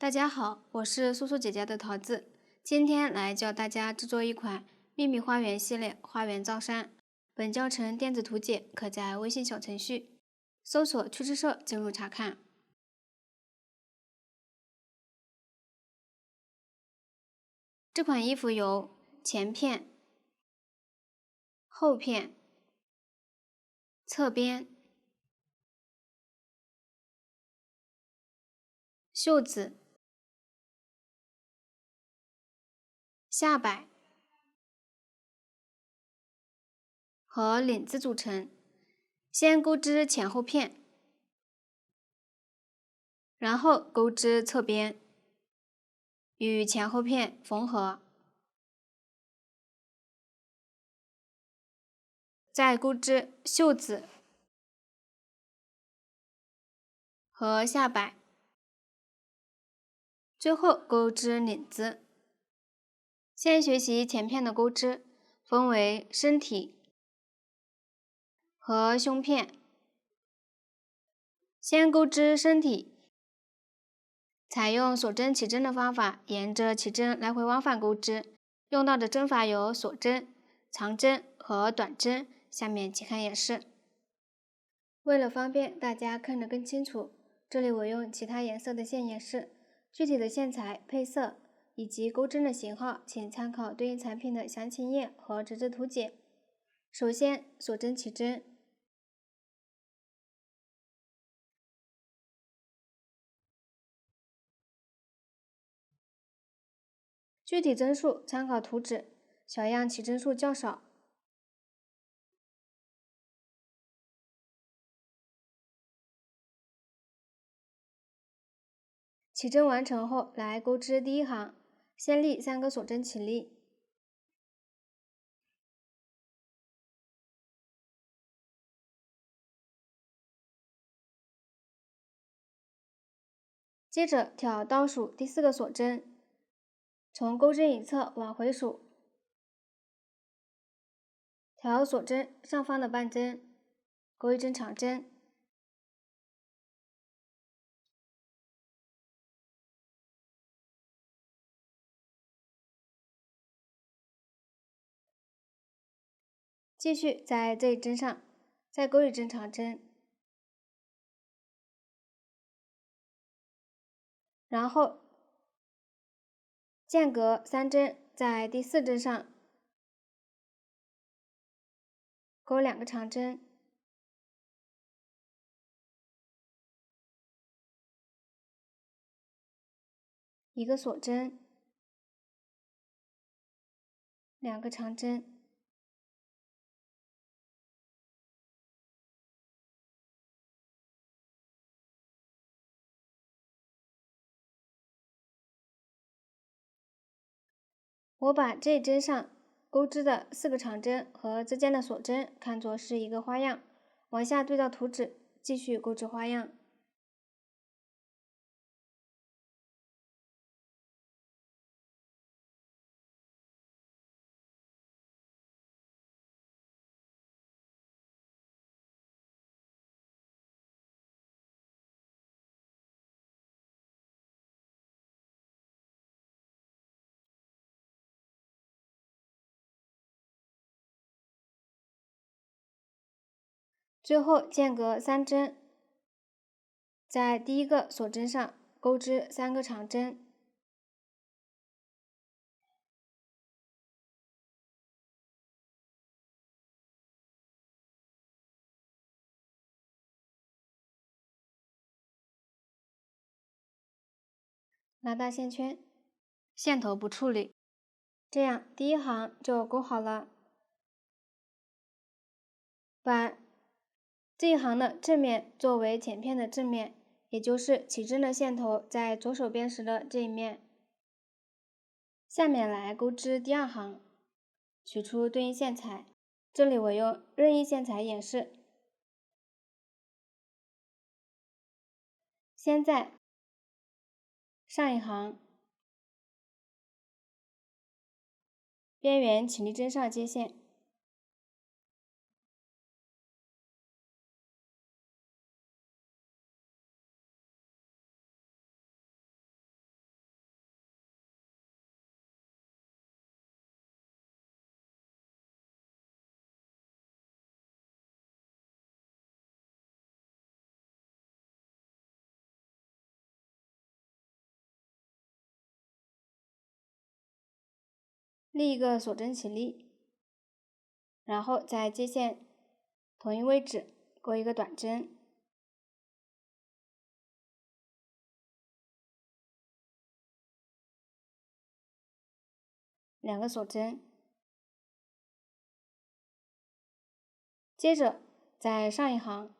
大家好，我是素素姐姐的桃子，今天来教大家制作一款秘密花园系列花园造山。本教程电子图解可在微信小程序搜索趋势社进入查看。这款衣服有前片、后片、侧边、袖子、下摆和领子组成。先钩织前后片，然后钩织侧边，与前后片缝合，再钩织袖子和下摆，最后钩织领子。先学习前片的钩织，分为身体和胸片。先钩织身体，采用锁针起针的方法，沿着起针来回往返钩织。用到的针法有锁针、长针和短针，下面请看演示。为了方便大家看得更清楚，这里我用其他颜色的线演示，具体的线材、配色以及钩针的型号，请参考对应产品的详情页和纸质图解。首先，锁针起针。具体针数参考图纸，小样起针数较少。起针完成后，来钩织第一行，先立3个锁针起立。接着挑倒数第4个锁针，从钩针一侧往回数，调锁针上方的半针，钩一针长针。继续在这一针上再钩一针长针，然后间隔3针，在第4针上钩2个长针，一个锁针，2个长针。我把这一针上钩织的4个长针和之间的锁针看作是一个花样，往下对照图纸继续钩织花样。最后间隔3针，在第1个锁针上钩织3个长针，拉大线圈，线头不处理，这样第1行就钩好了。把这一行的正面作为前片的正面，也就是起针的线头在左手边时的这一面。下面来钩织第2行，取出对应线材，这里我用任意线材演示。先在上一行边缘起立针上接线，立一个锁针起立，然后在接线同一位置钩一个短针，两个锁针，接着在上一行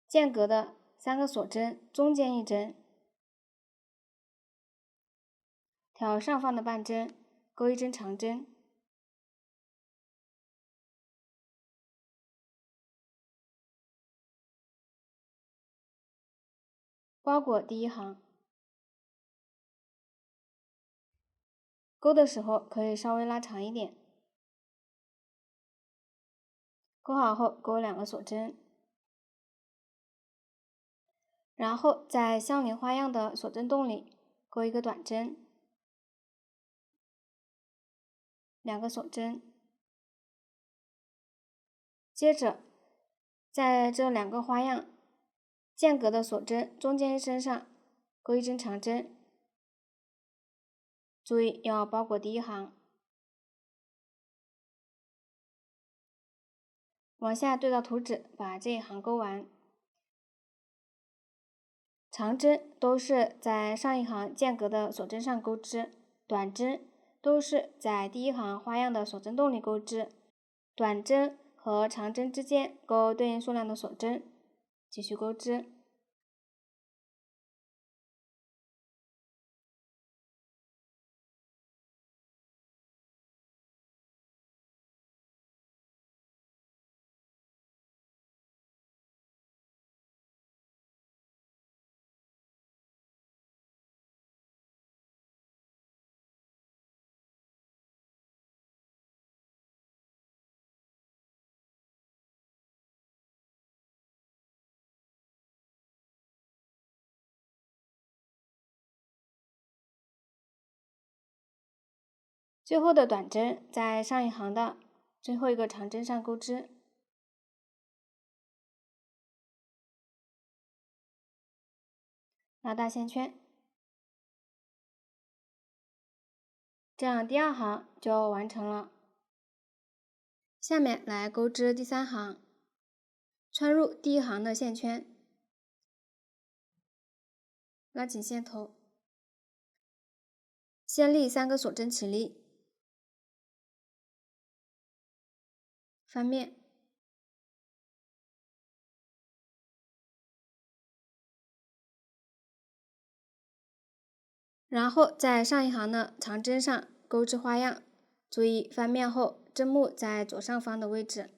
间隔的3个锁针中间一针，挑上方的半针，钩一针长针，包裹第一行。钩的时候可以稍微拉长一点。钩好后钩2个锁针，然后在相邻花样的锁针洞里钩一个短针，2个锁针，接着在这2个花样间隔的锁针中间一针上钩一针长针，注意要包裹第一行，往下对照图纸把这一行钩完。长针都是在上一行间隔的锁针上钩织，短针都是在第一行花样的锁针洞里钩织，短针和长针之间钩对应数量的锁针，继续钩织。最后的短针在上一行的最后一个长针上钩织，拉大线圈，这样第2行就完成了。下面来钩织第3行，穿入第1行的线圈，拉紧线头，先立3个锁针起立，翻面，然后在上一行的长针上钩织花样，注意翻面后针目在左上方的位置。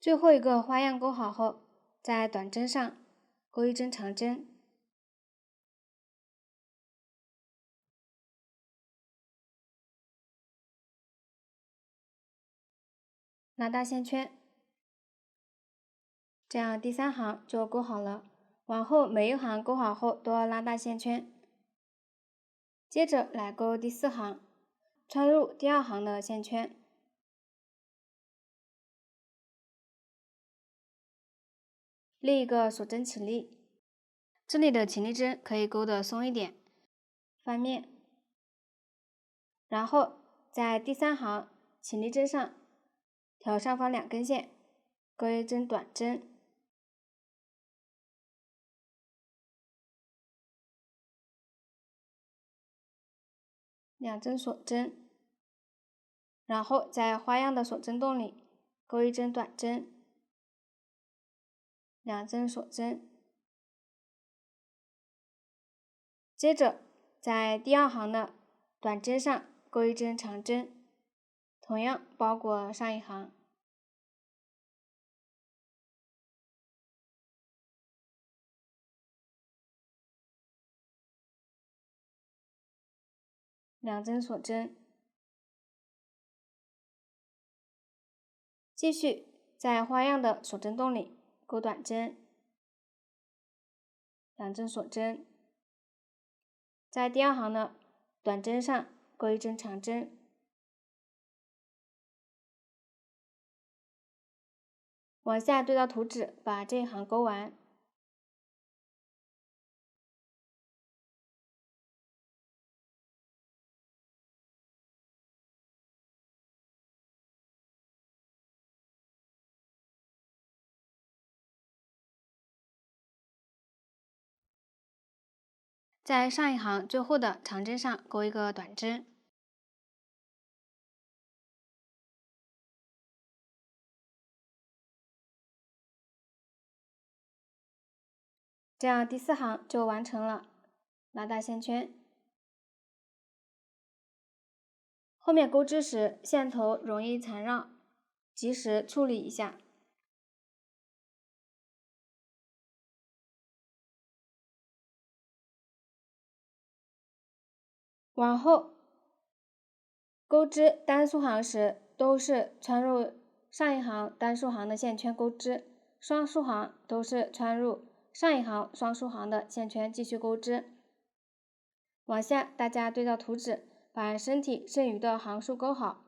最后一个花样钩好后，在短针上钩一针长针，拉大线圈，这样第3行就钩好了。往后每一行钩好后都要拉大线圈。接着来钩第4行，穿入第2行的线圈，立一个锁针起立，这里的起立针可以钩得松一点，翻面，然后在第3行起立针上挑上方2根线，钩一针短针，2针锁针，然后在花样的锁针洞里钩一针短针，2针锁针，接着在第2行的短针上钩一针长针，同样包裹上一行。2针锁针，继续在花样的锁针洞里钩短针，2针锁针，在第2行的短针上钩一针长针，往下对到图纸，把这一行钩完。在上一行最后的长针上钩一个短针，这样第4行就完成了。拉大线圈，后面钩织时线头容易缠绕，及时处理一下。往后钩织单数行时，都是穿入上一行单数行的线圈钩织，双数行都是穿入上一行双数行的线圈继续钩织。往下大家对照图纸，把身体剩余的行数钩好，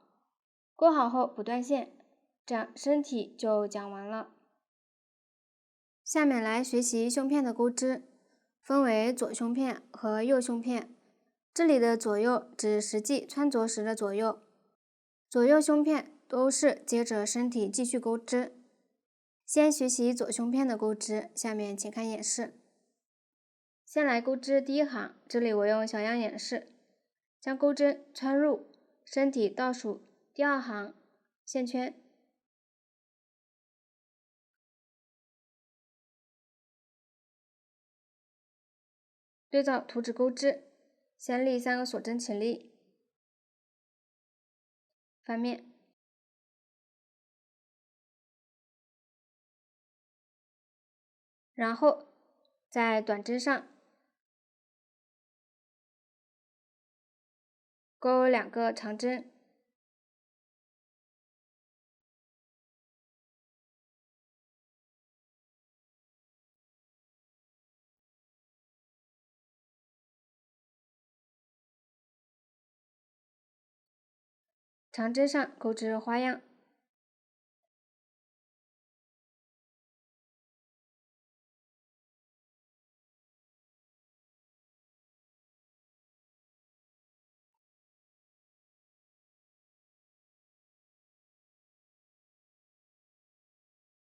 钩好后不断线，这样身体就讲完了。下面来学习胸片的钩织，分为左胸片和右胸片。这里的左右指实际穿着时的左右，左右胸片都是接着身体继续钩织。先学习左胸片的钩织，下面请看演示。先来钩织第1行，这里我用小样演示，将钩针穿入身体倒数第2行线圈，对照图纸钩织，先立3个锁针起立，翻面，然后在短针上钩2个长针，长针上钩织花样。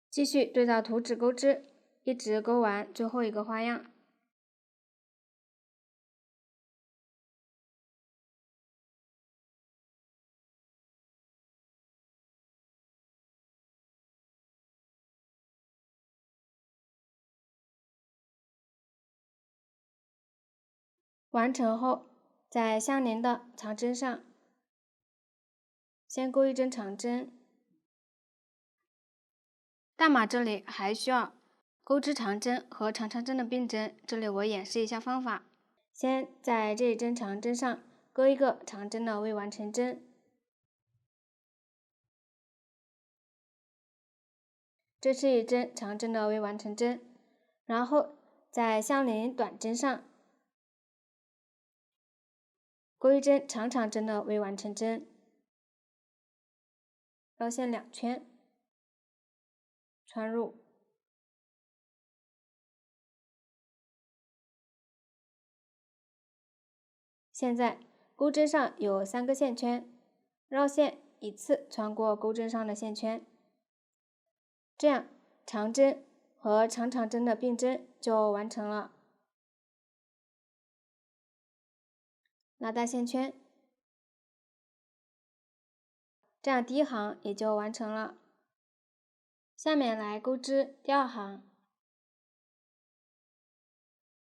继续对照图纸钩织，一直钩完最后一个花样。完成后，在相邻的长针上先钩一针长针，大码这里还需要钩织长针和长针的并针，这里我演示一下方法。先在这一针长针上钩一个长针的未完成针，这是一针长针的未完成针，然后在相邻短针上钩一针长针的未完成针，绕线2圈，穿入，现在钩针上有3个线圈，绕线一次穿过钩针上的线圈，这样长针和长针的并针就完成了。拉大线圈，这样第1行也就完成了。下面来钩织第2行，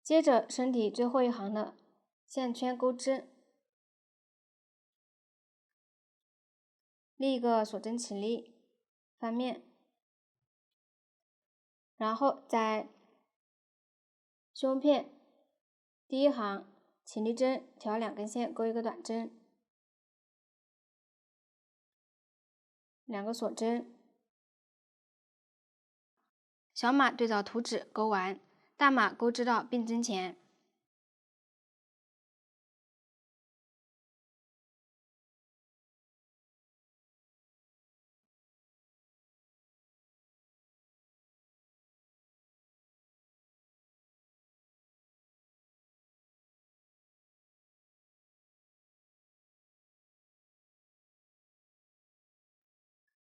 接着身体最后一行的线圈钩织，立一个锁针起立，翻面，然后在胸片第一行起立针调2根线，钩一个短针，2个锁针，小码对照图纸钩完，大码钩织到并针前。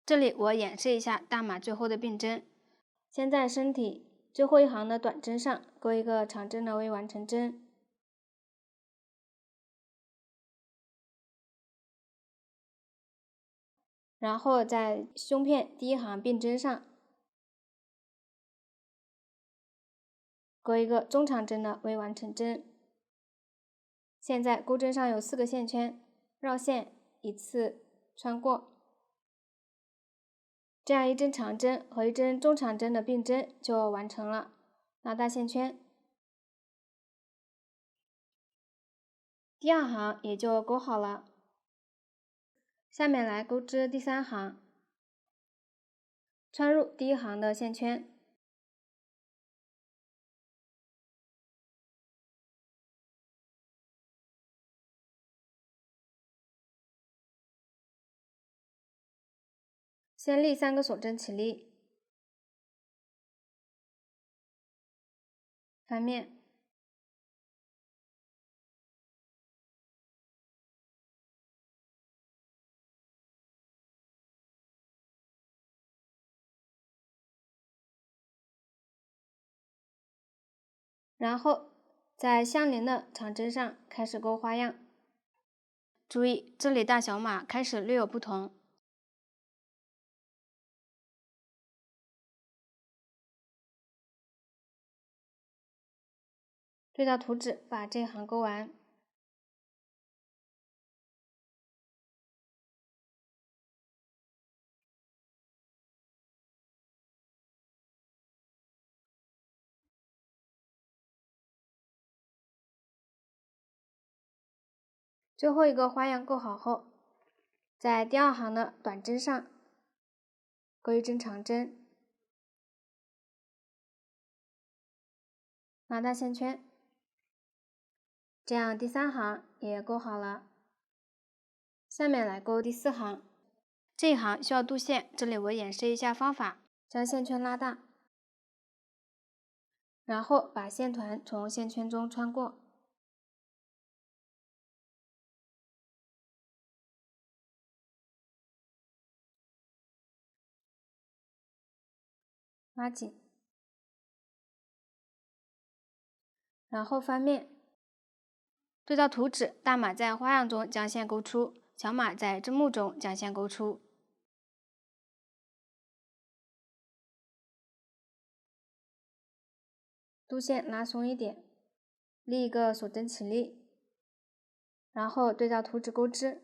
这里我演示一下大码最后的并针，先在身体最后一行的短针上钩一个长针的未完成针，然后在胸片第一行并针上钩一个中长针的未完成针。现在钩针上有4个线圈，绕线一次穿过，这样一针长针和一针中长针的并针就完成了。拉大线圈，第2行也就钩好了。下面来钩织第3行，穿入第1行的线圈，先立3个锁针起立，翻面，然后在相邻的长针上开始钩花样。注意，这里大小码开始略有不同。对照图纸把这行钩完。最后一个花样钩好后，在第2行的短针上钩一针长针，拉大线圈，这样第3行也钩好了。下面来钩第4行，这一行需要渡线，这里我演示一下方法，将线圈拉大，然后把线团从线圈中穿过，拉紧，然后翻面。对照图纸，大码在花样中将线钩出，小码在针目中将线钩出。渡线拉松一点，立一个锁针起立，然后对照图纸钩织。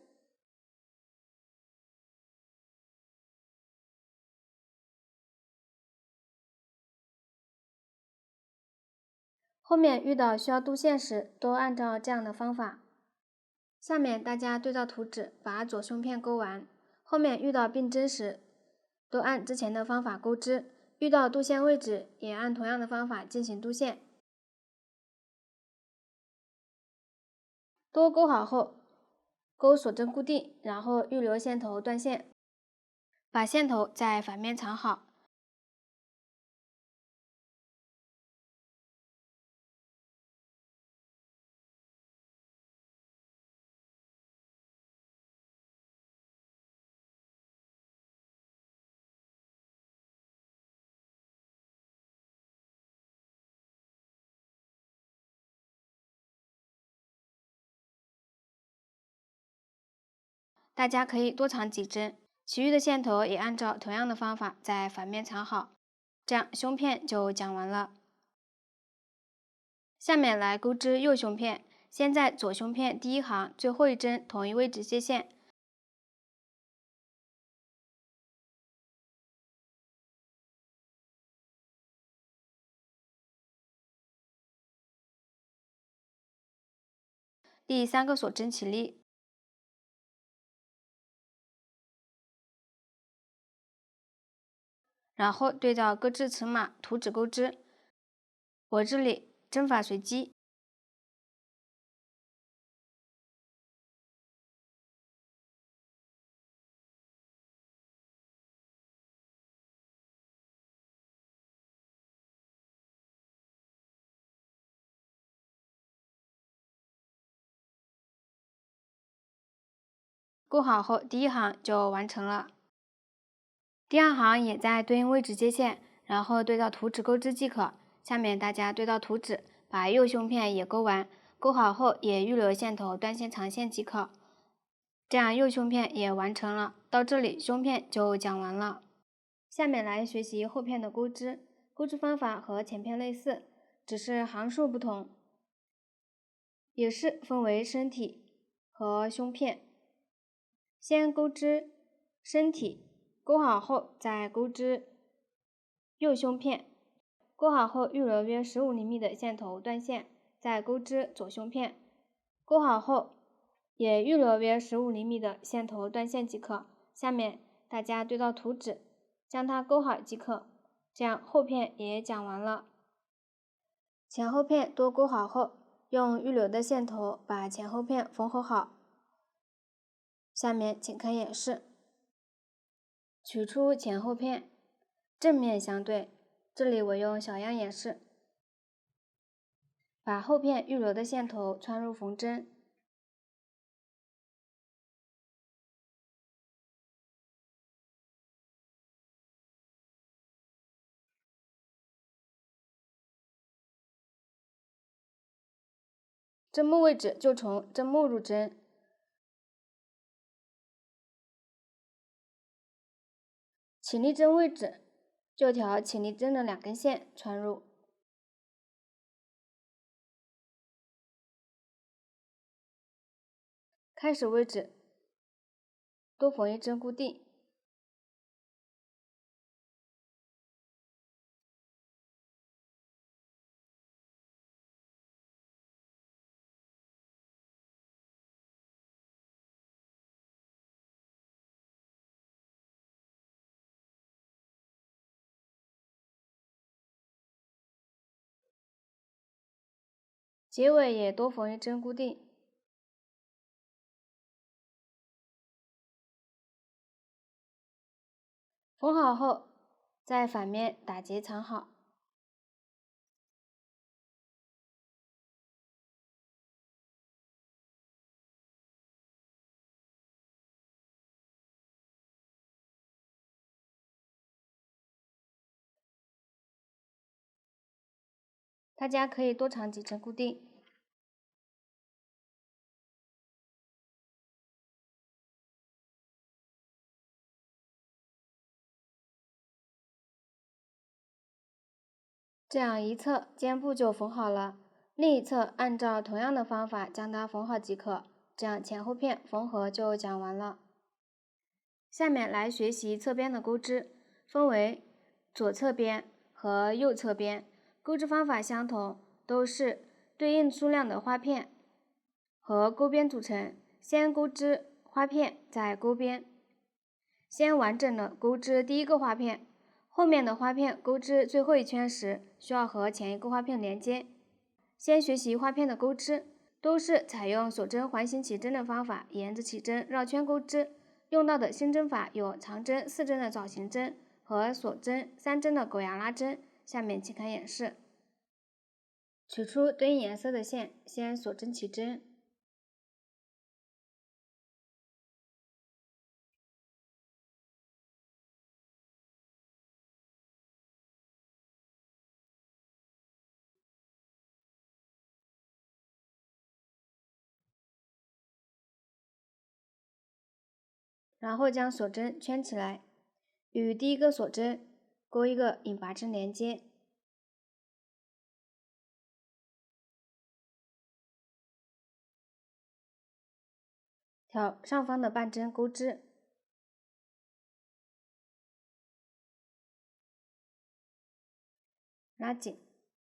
后面遇到需要渡线时，都按照这样的方法。下面大家对照图纸把左胸片钩完，后面遇到并针时，都按之前的方法钩织，遇到渡线位置也按同样的方法进行渡线。都钩好后，钩锁针固定，然后预留线头断线，把线头在反面藏好。大家可以多藏几针，其余的线头也按照同样的方法在反面藏好，这样胸片就讲完了。下面来钩织右胸片，先在左胸片第1行最后一针同一位置接线，第3个锁针起立，然后对照钩织尺码图纸钩织。我这里针法随机，钩好后，第1行就完成了。第2行也在对应位置接线，然后对照图纸钩织即可。下面大家对照图纸，把右胸片也钩完，钩好后也预留线头、断线、长线即可。这样右胸片也完成了，到这里胸片就讲完了。下面来学习后片的钩织，钩织方法和前片类似，只是行数不同，也是分为身体和胸片。先钩织身体，钩好后再钩织右胸片，钩好后预留约15厘米的线头断线，再钩织左胸片，钩好后也预留约15厘米的线头断线即可。下面大家对照图纸，将它钩好即可。这样后片也讲完了。前后片多钩好后，用预留的线头把前后片缝合好。下面请看演示。取出前后片，正面相对，这里我用小样演示。把后片预留的线头穿入缝针，针目位置就从针目入针，起立针位置就调起立针的2根线穿入，开始位置多缝1针固定，结尾也多缝1针固定。缝好后，在反面打结藏好。大家可以多藏几针固定。这样一侧肩部就缝好了，另一侧按照同样的方法将它缝好即可。这样前后片缝合就讲完了。下面来学习侧边的钩织，分为左侧边和右侧边，钩织方法相同，都是对应数量的花片和钩边组成，先钩织花片再钩边。先完整的钩织第1个花片，后面的花片钩织最后1圈时，需要和前一个花片连接。先学习花片的钩织，都是采用锁针环形起针的方法，沿着起针绕圈钩织。用到的新针法有长针4针的枣形针和锁针3针的狗牙拉针。下面请看演示。取出对应颜色的线，先锁针起针。然后将锁针圈起来，与第1个锁针钩1个引拔针连接，挑上方的半针钩织，拉紧，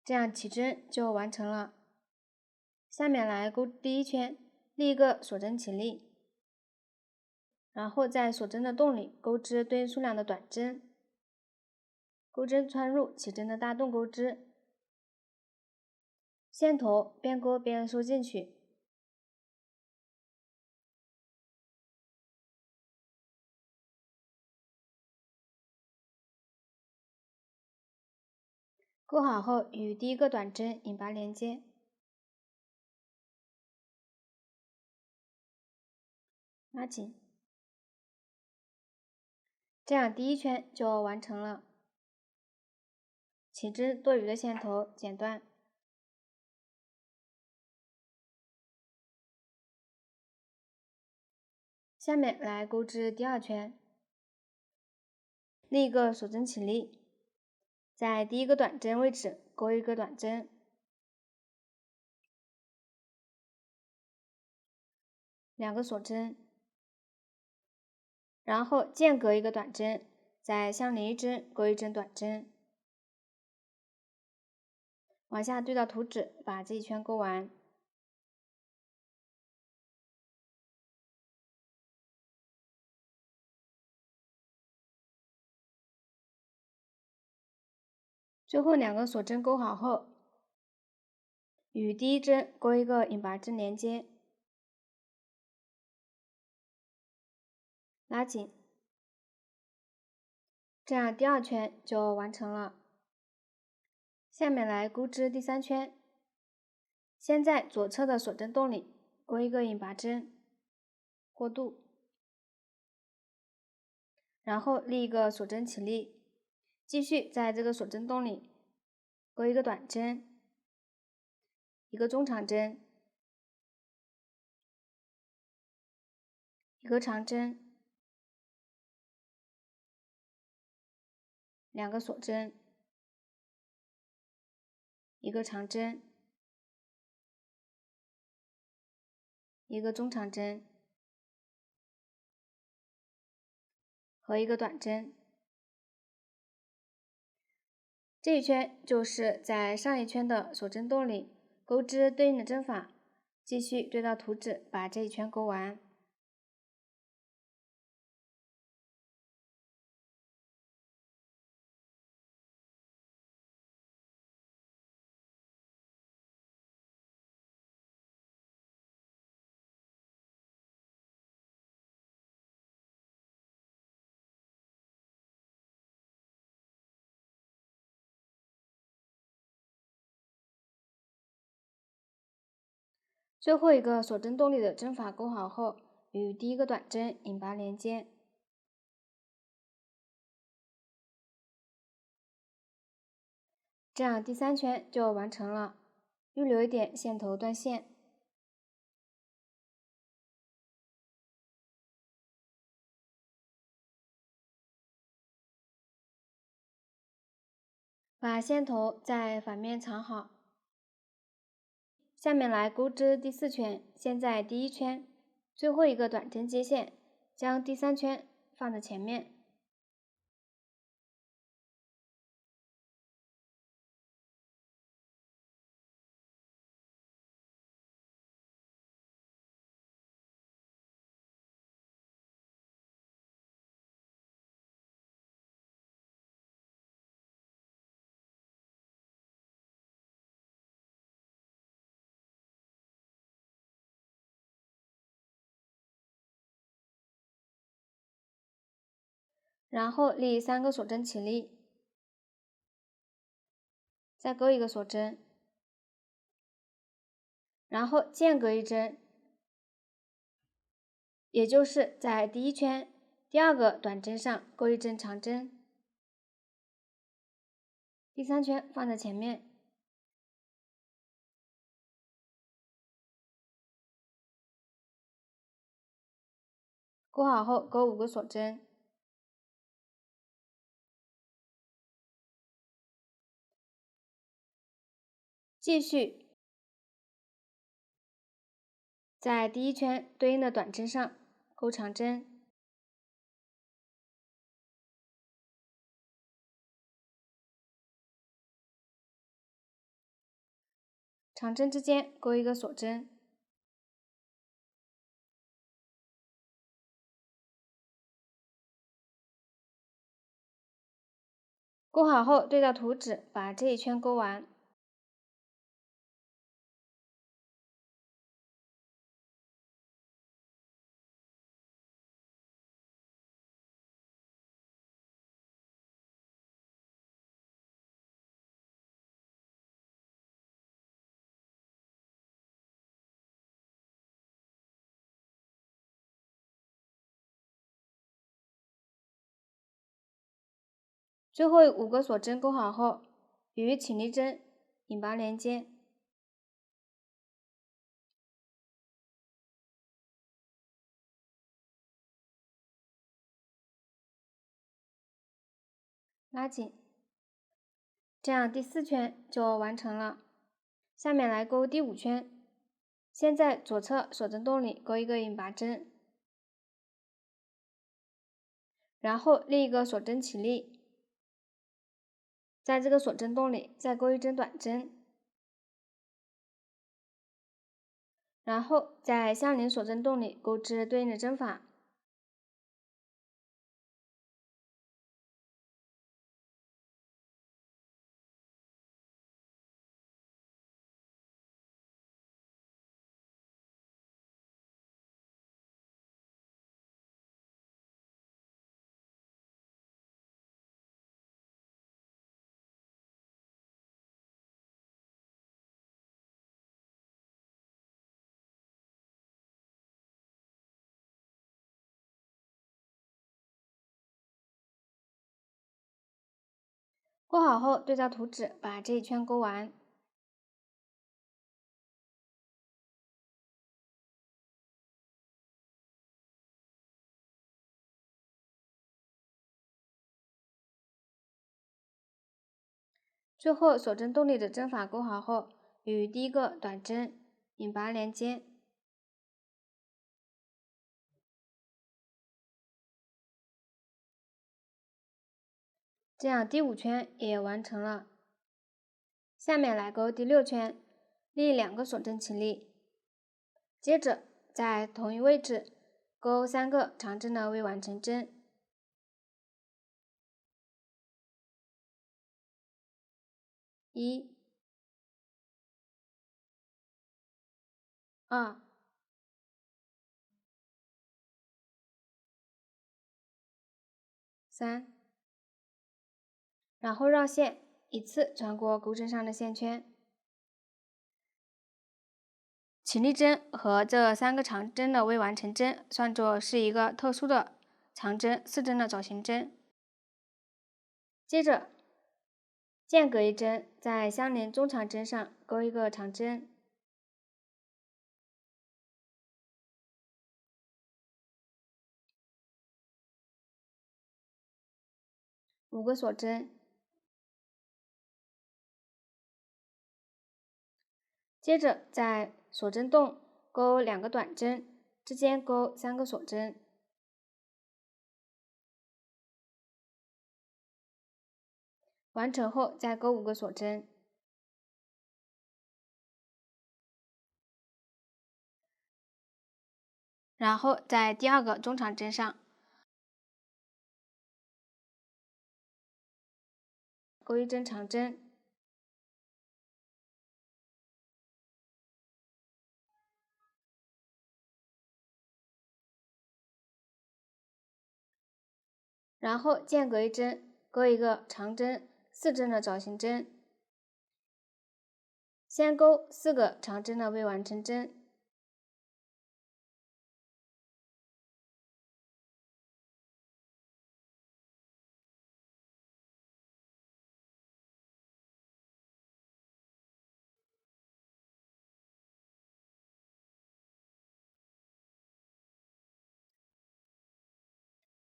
这样起针就完成了。下面来钩第1圈，立一个锁针起立，然后在锁针的洞里钩织对应数量的短针，钩针穿入起针的大洞钩织，线头边钩边收进去，钩好后与第一个短针引拔连接，拉紧，这样第一圈就完成了。起针多余的线头剪断，下面来钩织第二圈，立一个锁针起立，在第一个短针位置钩一个短针，两个锁针，然后间隔一个短针，在相邻一针钩一针短针，往下对到图纸，把这一圈钩完。最后两个锁针钩好后，与第一针钩一个引拔针连接，拉紧，这样第二圈就完成了。下面来钩织第三圈，先在左侧的锁针洞里钩一个引拔针，过渡，然后立一个锁针起立，继续在这个锁针洞里钩一个短针，一个中长针，一个长针，两个锁针，一个长针，一个中长针和一个短针。这一圈就是在上一圈的锁针洞里钩织对应的针法，继续对到图纸，把这一圈钩完。最后一个锁针洞里的针法钩好后，与第一个短针引拔连接，这样第三圈就完成了。预留一点线头断线，把线头在反面藏好。下面来钩织第四圈，先在第一圈最后一个短针接线，将第三圈放在前面，然后立3个锁针起立，再钩一个锁针，然后间隔一针，也就是在第一圈第二个短针上钩一针长针，第三圈放在前面，钩好后钩5个锁针，继续在第一圈对应的短针上钩长针，长针之间钩一个锁针，勾好后，对照图纸把这一圈勾完。最后5个锁针勾好后，与起立针引拔连接，拉紧，这样第4圈就完成了。下面来勾第5圈，先在左侧锁针洞里勾一个引拔针，然后另一个锁针起立，在这个锁针洞里再勾一针短针，然后在相邻锁针洞里钩织对应的针法。勾好后，对照图纸把这一圈勾完。最后锁针洞里的针法勾好后，与第一个短针引拔连接，这样第5圈也完成了。下面来勾第6圈，立2个锁针起立，接着在同一位置勾3个长针的未完成针。1、2、3，然后绕线，一次穿过钩针上的线圈。起立针和这3个长针的未完成针算作是一个特殊的长针4针的找寻针。接着间隔一针，在相连中长针上勾一个长针，5个锁针，接着在锁针洞勾2个短针，之间勾3个锁针，完成后再勾5个锁针，然后在第2个中长针上勾一针长针，然后间隔一针勾一个长针4针的找寻针，先勾4个长针的未完成针，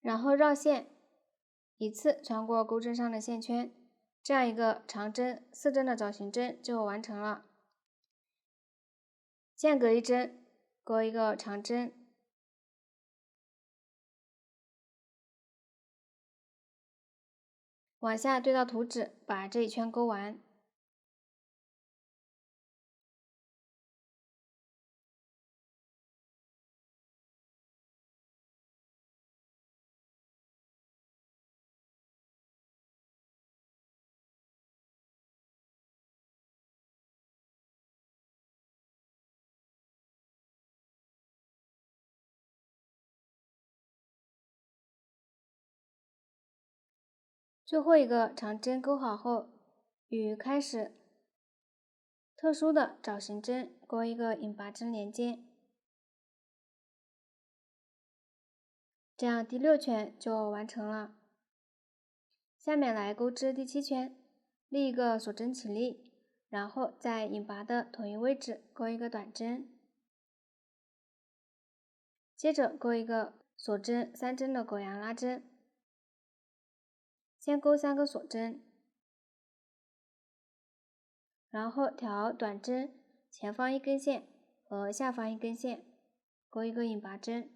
然后绕线，一次穿过钩针上的线圈，这样一个长针4针的找寻针就完成了。间隔一针勾一个长针，往下对照图纸把这一圈勾完。最后一个长针钩好后，与开始特殊的爪形针钩一个引拔针连接，这样第6圈就完成了。下面来钩织第7圈，立一个锁针起立，然后在引拔的同一位置钩一个短针，接着钩一个锁针3针的狗羊拉针，先钩3个锁针，然后调短针前方1根线和下方1根线，钩一个引拔针，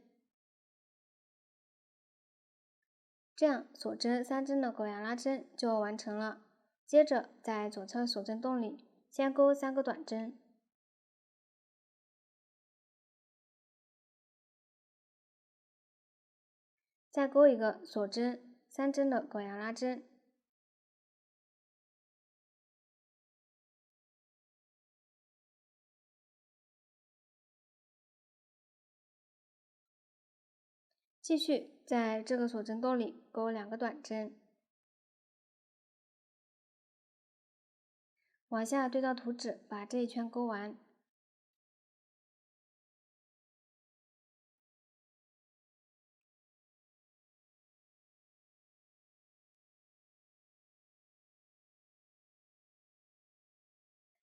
这样锁针3针的狗羊拉针就完成了。接着在左侧锁针洞里先钩3个短针，再钩一个锁针3针的狗羊拉针，继续在这个锁针洞里钩2个短针，往下对到图纸把这一圈钩完。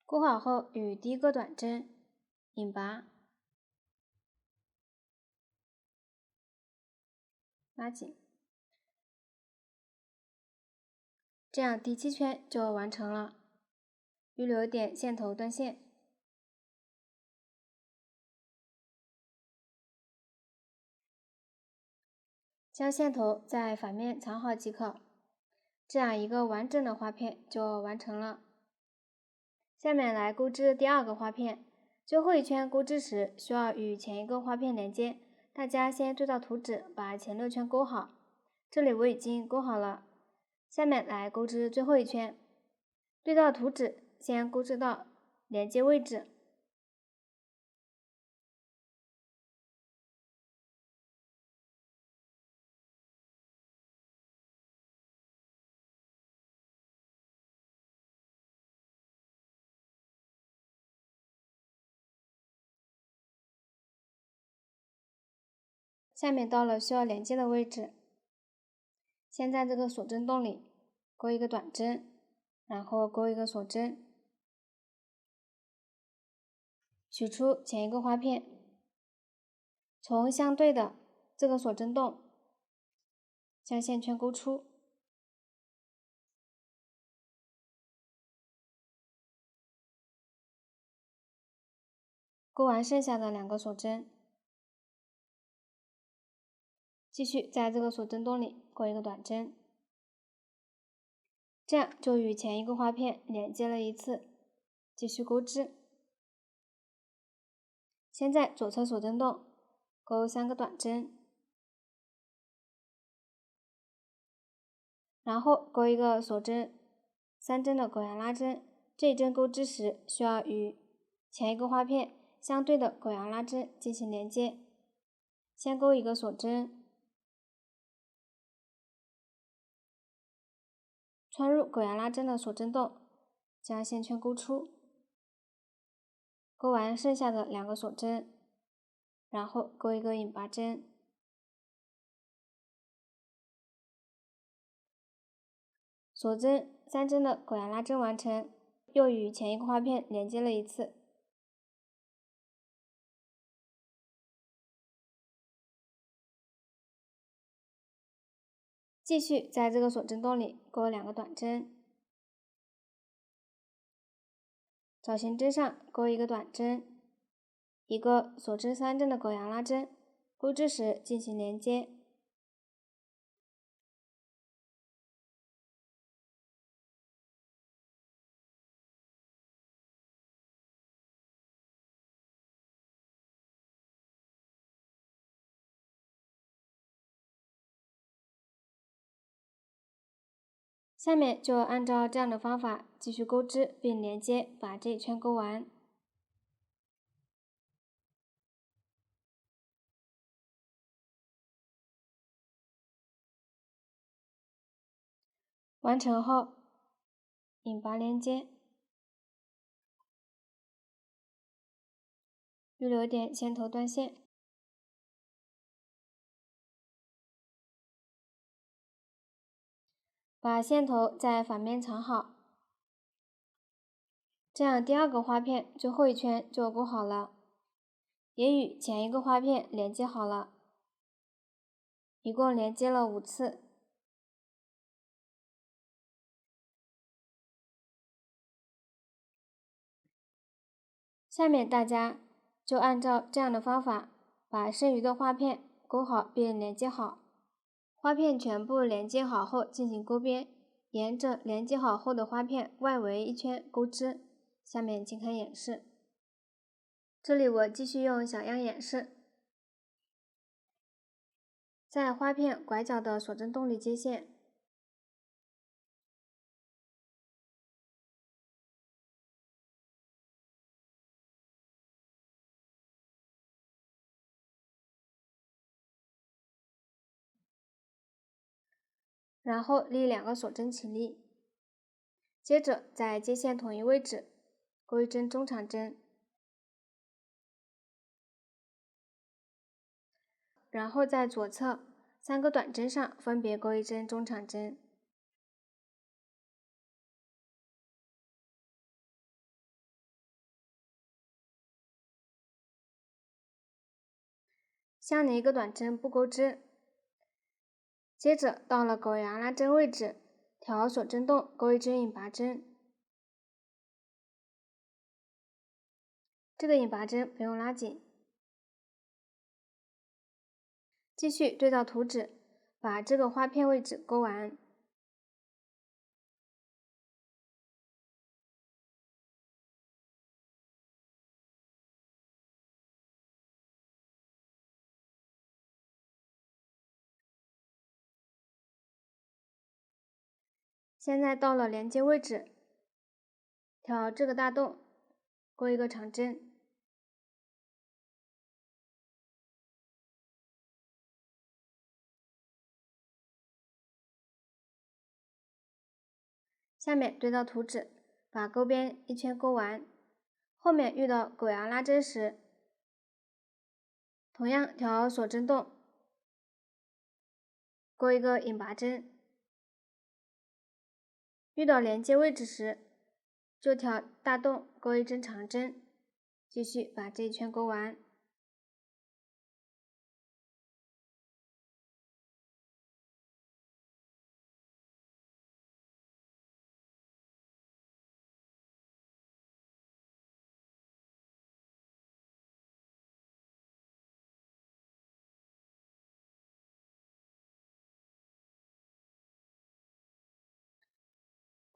钩好后，与第1个短针引拔，拉紧，这样第7圈就完成了。预留点线头断线，将线头在反面藏好即可。这样一个完整的花片就完成了。下面来钩织第2个花片，最后一圈钩织时需要与前一个花片连接，大家先对照图纸把前6圈钩好。这里我已经钩好了，下面来钩织最后一圈，对照图纸先钩织到连接位置，下面到了需要连接的位置，先在这个锁针洞里钩一个短针，然后钩一个锁针，取出前一个花片，从相对的这个锁针洞将线圈钩出，钩完剩下的2个锁针，继续在这个锁针洞里钩一个短针，这样就与前一个花片连接了一次，继续钩织。先在左侧锁针洞钩3个短针，然后钩一个锁针3针的狗羊拉针，这一针钩织时需要与前一个花片相对的狗羊拉针进行连接，先钩一个锁针，穿入狗羊拉针的锁针洞，将线圈钩出，钩完剩下的2个锁针，然后钩一个引拔针，锁针3针的狗羊拉针完成，又与前一个花片连接了一次。继续在这个锁针洞里钩2个短针，爪形针上钩一个短针，一个锁针3针的狗羊拉针，钩织时进行连接。下面就按照这样的方法继续钩织并连接，把这一圈钩完。完成后，引拔连接，预留点线头断线，把线头在反面藏好，这样第二个花片最后一圈就勾好了，也与前一个花片连接好了，一共连接了5次。下面大家就按照这样的方法，把剩余的花片勾好并连接好。花片全部连接好后进行钩边，沿着连接好后的花片外围一圈钩织。下面请看演示。这里我继续用小样演示，在花片拐角的锁针洞里接线，然后立2个锁针起立，接着在接线同一位置钩一针中长针，然后在左侧3个短针上分别钩一针中长针。向哪一个短针不钩织，接着到了狗牙拉针位置，调锁针洞钩一针引拔针。这个引拔针不用拉紧。继续对照图纸，把这个花片位置钩完。现在到了连接位置，调这个大洞，钩一个长针。下面对照图纸，把钩边一圈钩完。后面遇到狗牙拉针时，同样调锁针洞，钩一个引拔针。遇到连接位置时，就调大洞钩一针长针，继续把这一圈钩完。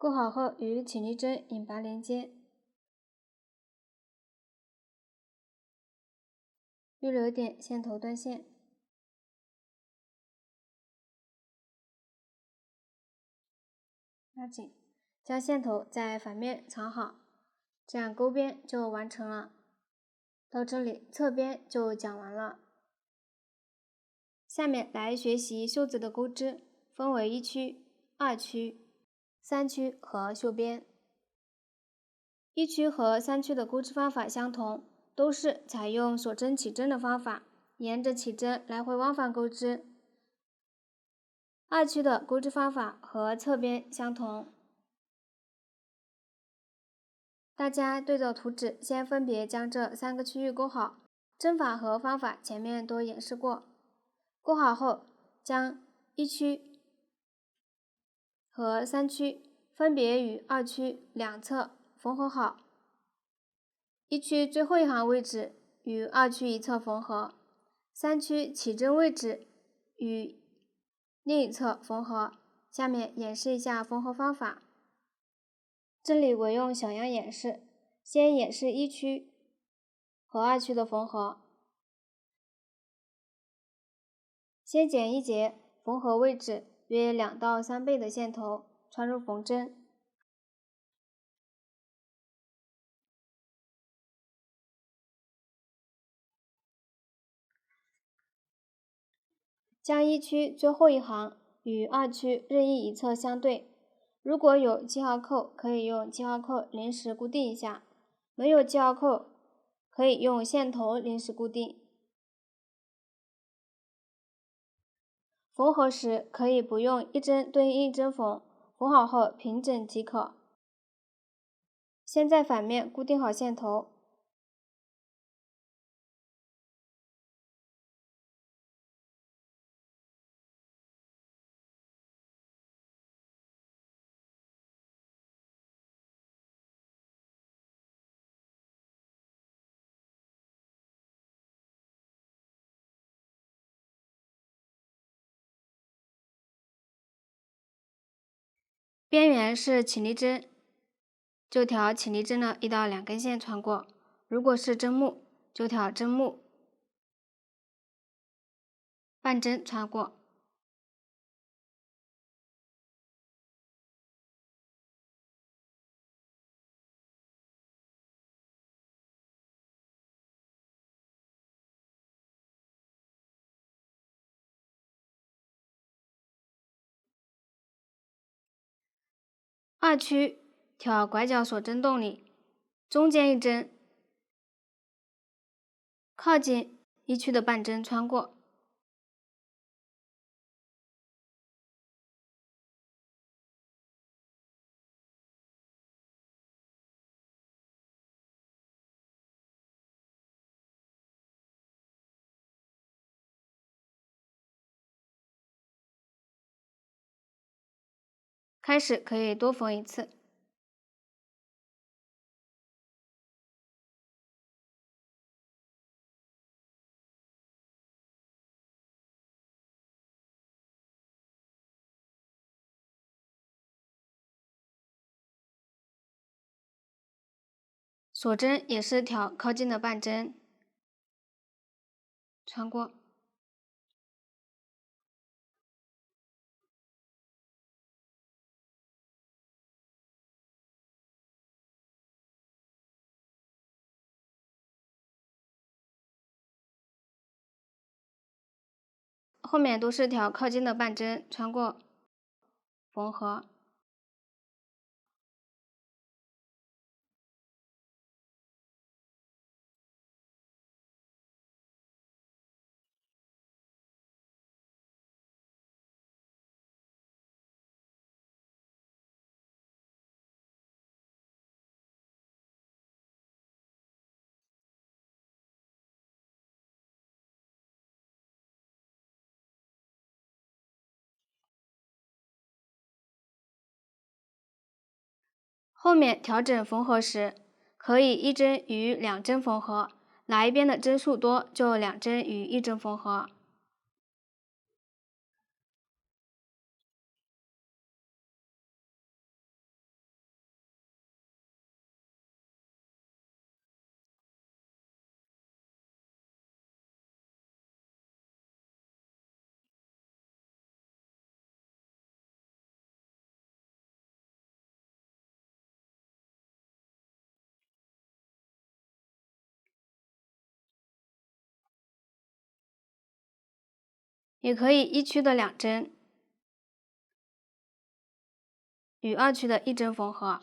钩好后与起立针引拔连接，预留点线头断线，拉紧，将线头在反面藏好，这样钩边就完成了。到这里侧边就讲完了。下面来学习袖子的钩织，分为1区、2区、3区和袖边。1区和3区的钩织方法相同，都是采用锁针起针的方法，沿着起针来回往返钩织。2区的钩织方法和侧边相同。大家对照图纸，先分别将这3个区域钩好，针法和方法前面都演示过。钩好后，将1区和3区分别与2区两侧缝合好，1区最后一行位置与2区一侧缝合，3区起针位置与另一侧缝合。下面演示一下缝合方法。这里我用小样演示，先演示1区和2区的缝合。先剪一节缝合位置约2到3倍的线头，穿入缝针，将1区最后一行与2区任意一侧相对，如果有记号扣，可以用记号扣临时固定一下；没有记号扣，可以用线头临时固定。缝合时可以不用一针对应一针缝，缝好后平整即可。先在反面固定好线头，边缘是起立针，就调起立针的1到2根线穿过；如果是针目，就调针目半针穿过。二区挑拐角锁针洞里，中间一针，靠近一区的半针穿过。开始可以多缝一次。锁针也是挑靠近的半针穿过。后面都是挑靠近的半针穿过缝合。后面调整缝合时，可以一针与2针缝合，哪一边的针数多就2针与1针缝合。也可以一区的2针与2区的1针缝合。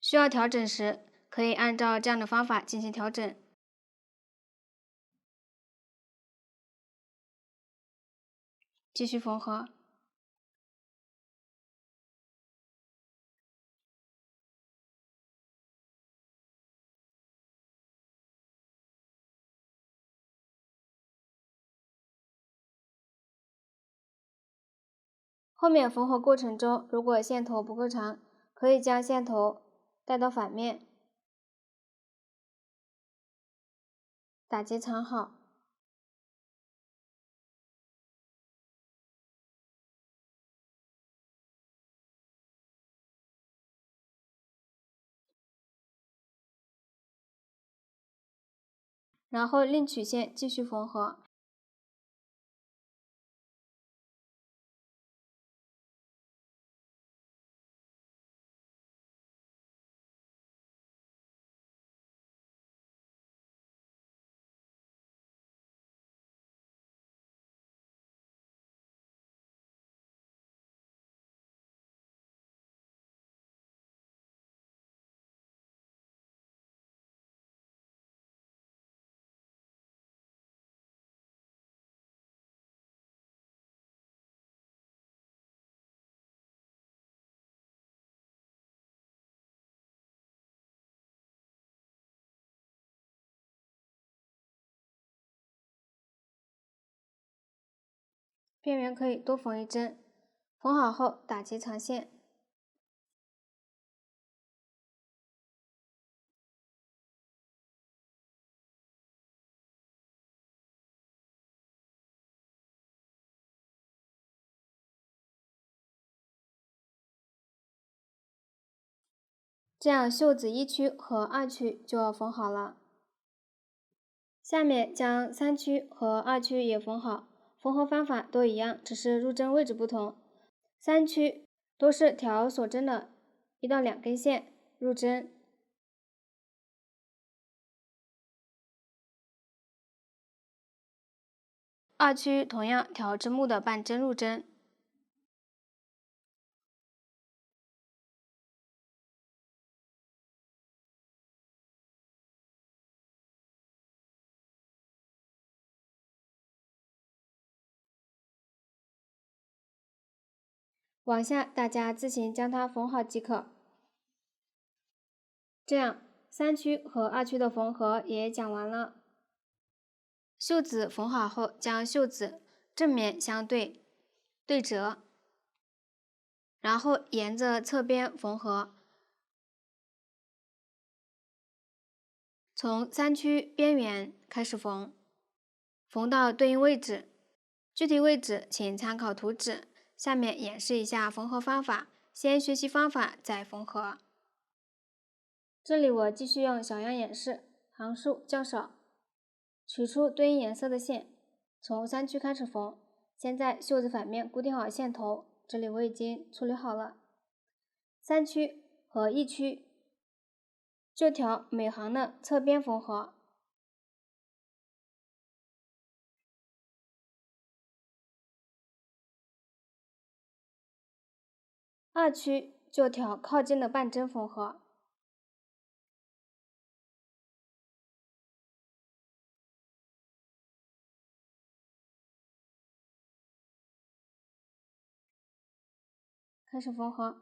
需要调整时，可以按照这样的方法进行调整。继续缝合。后面缝合过程中，如果线头不够长，可以将线头带到反面，打结藏好。然后另取线继续缝合。边缘可以多缝一针，缝好后打结长线。这样袖子1区和2区就缝好了。下面将3区和2区也缝好，缝合方法都一样，只是入针位置不同。3区都是调锁针的1到2根线入针，2区同样调针目的半针入针。往下大家自行将它缝好即可。这样3区和2区的缝合也讲完了。袖子缝好后，将袖子正面相对对折，然后沿着侧边缝合，从3区边缘开始缝，缝到对应位置。具体位置请参考图纸，下面演示一下缝合方法，先学习方法再缝合。这里我继续用小样演示，行数较少，取出对应颜色的线，从3区开始缝。先在袖子反面固定好线头，这里我已经处理好了。3区和1区就调每行的侧边缝合。2区就调靠近的半针缝合。开始缝合。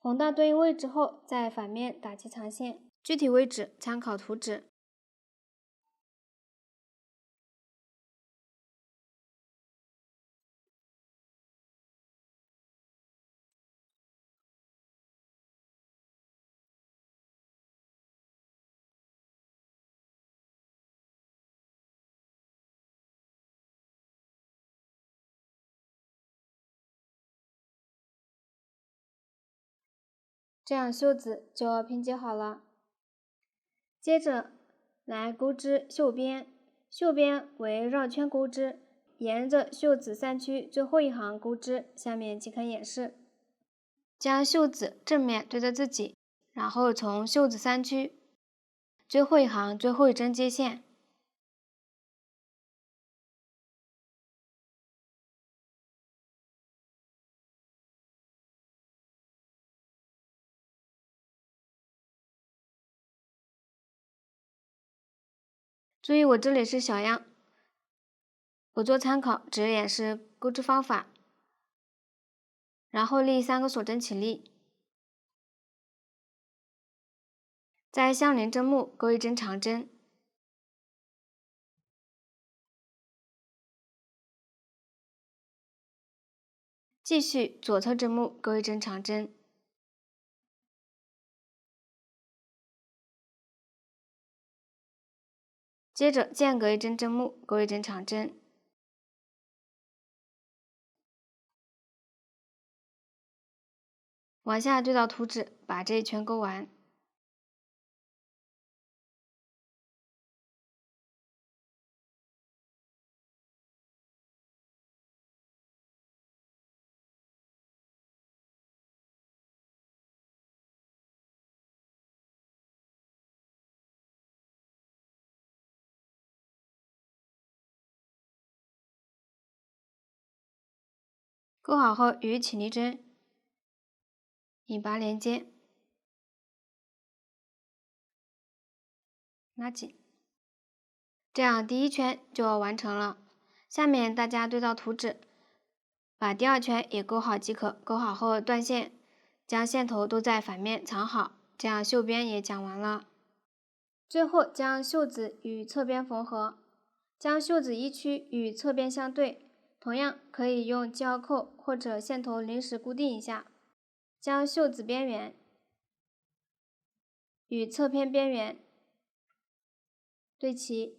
缝到对应位置后，在反面打结长线，具体位置参考图纸。这样袖子就拼接好了。接着来钩织袖边，袖边为绕圈钩织，沿着袖子3区最后一行钩织，下面即可演示。将袖子正面对着自己，然后从袖子3区最后一行最后一针接线。注意我这里是小样，不做参考，只演示钩织方法。然后立3个锁针起立，在相邻针目钩一针长针，继续左侧针目钩一针长针，接着间隔一针针目钩一针长针，往下对到图纸，把这一圈钩完。钩好后与起立针引拔连接，拉紧。这样第一圈就完成了。下面大家对照图纸，把第二圈也勾好即可。勾好后断线，将线头都在反面藏好，这样袖边也讲完了。最后将袖子与侧边缝合，将袖子一区与侧边相对，同样可以用胶扣或者线头临时固定一下。将袖子边缘与侧边边缘对齐，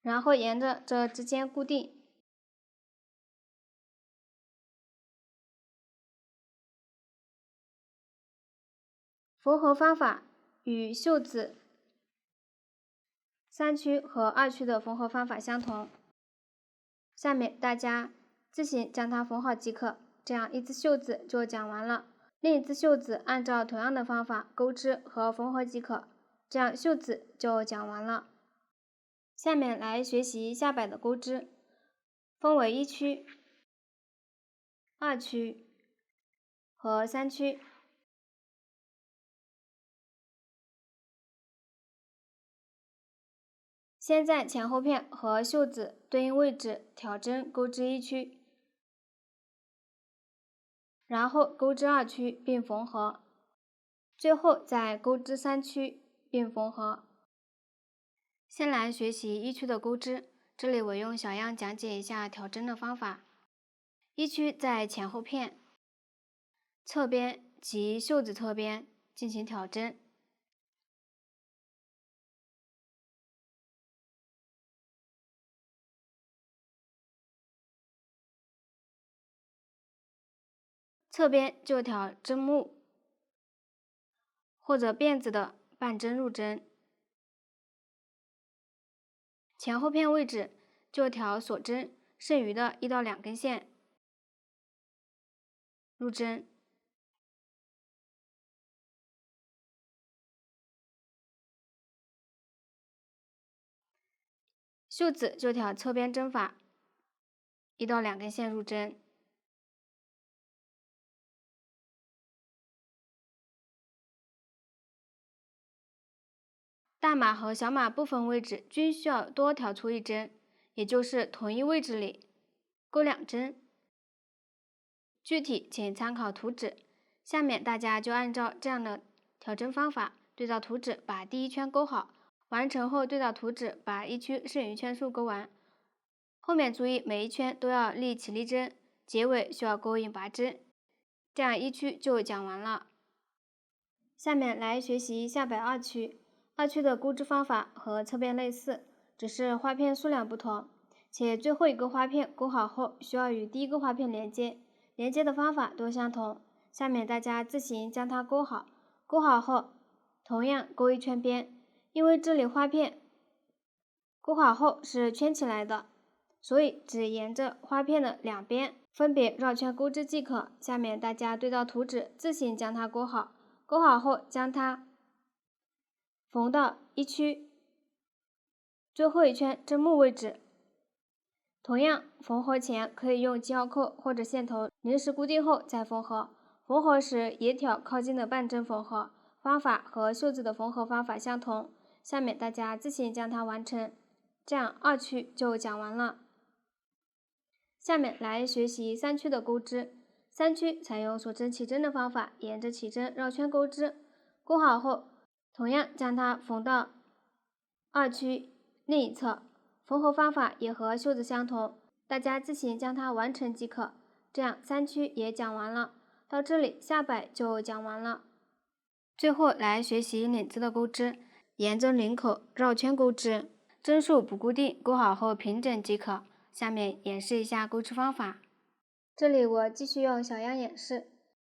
然后沿着这之间固定。缝合方法与袖子3区和2区的缝合方法相同。下面大家自行将它缝好即可。这样一只袖子就讲完了，另一只袖子按照同样的方法钩织和缝合即可。这样袖子就讲完了。下面来学习下摆的钩织，分为1区、2区和3区。先在前后片和袖子对应位置挑针钩织1区，然后钩织2区并缝合，最后再钩织3区并缝合。先来学习1区的钩织，这里我用小样讲解一下挑针的方法。1区在前后片、侧边及袖子侧边进行挑针，侧边就挑针目或者辫子的半针入针，前后片位置就挑锁针剩余的1到2根线入针，袖子就挑侧边针法1到2根线入针。大码和小码部分位置均需要多挑出1针，也就是同一位置里钩2针。具体请参考图纸。下面大家就按照这样的挑针方法，对照图纸把第1圈钩好，完成后对照图纸把1区剩余圈数钩完。后面注意每一圈都要立起立针，结尾需要钩引拔针，这样1区就讲完了。下面来学习下摆2区。2区的钩织方法和侧边类似，只是花片数量不同，且最后一个花片钩好后需要与第一个花片连接，连接的方法都相同。下面大家自行将它钩好，钩好后同样钩1圈边，因为这里花片钩好后是圈起来的，所以只沿着花片的两边分别绕圈钩织即可。下面大家对照图纸自行将它钩好，钩好后将它缝到1区最后一圈针目位置。同样，缝合前可以用胶扣或者线头临时固定后再缝合，缝合时也挑靠近的半针缝合，方法和袖子的缝合方法相同。下面大家自行将它完成，这样2区就讲完了。下面来学习3区的钩织。3区采用锁针起针的方法，沿着起针绕圈钩织，钩好后同样将它缝到2区另一侧，缝合方法也和袖子相同，大家自行将它完成即可。这样3区也讲完了，到这里下摆就讲完了。最后来学习领子的钩织，沿着领口绕圈钩织，针数不固定，钩好后平整即可。下面演示一下钩织方法。这里我继续用小样演示，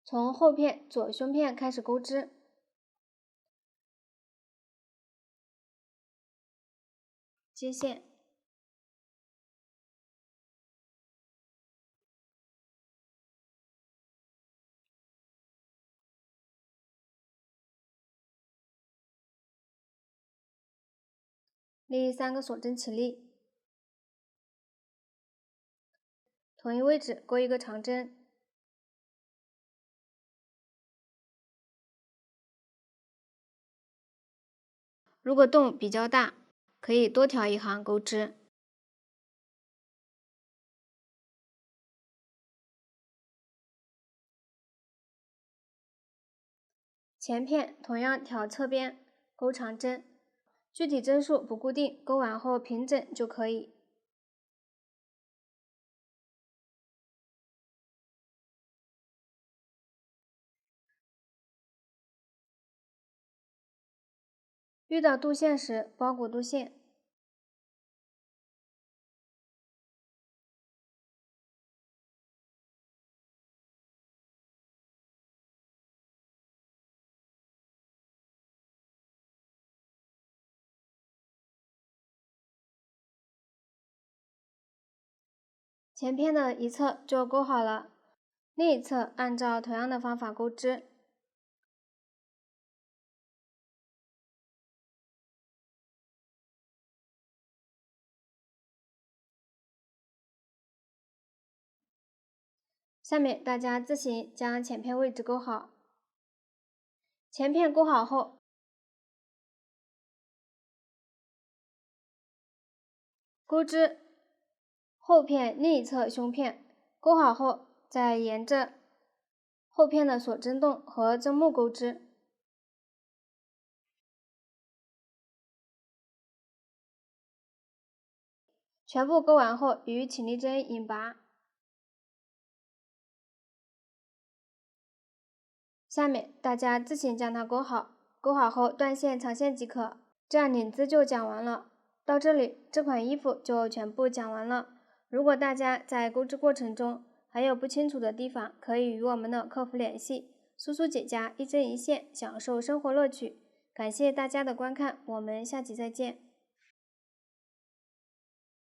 从后片左胸片开始钩织，接线，立3个锁针起立，同一位置钩一个长针，如果洞比较大，可以多调一行钩织。前片同样调侧边，钩长针，具体针数不固定，钩完后平整就可以。遇到肚线时，包裹肚线。前片的一侧就钩好了，另一侧按照同样的方法钩织。下面大家自行将前片位置钩好。前片钩好后，钩织后片另一侧胸片，钩好后再沿着后片的锁针洞和针目钩织。全部钩完后，与起立针引拔。下面大家自行将它钩好，钩好后断线长线即可。这样领子就讲完了。到这里，这款衣服就全部讲完了。如果大家在钩织过程中还有不清楚的地方，可以与我们的客服联系。苏苏姐家一针一线，享受生活乐趣。感谢大家的观看，我们下期再见。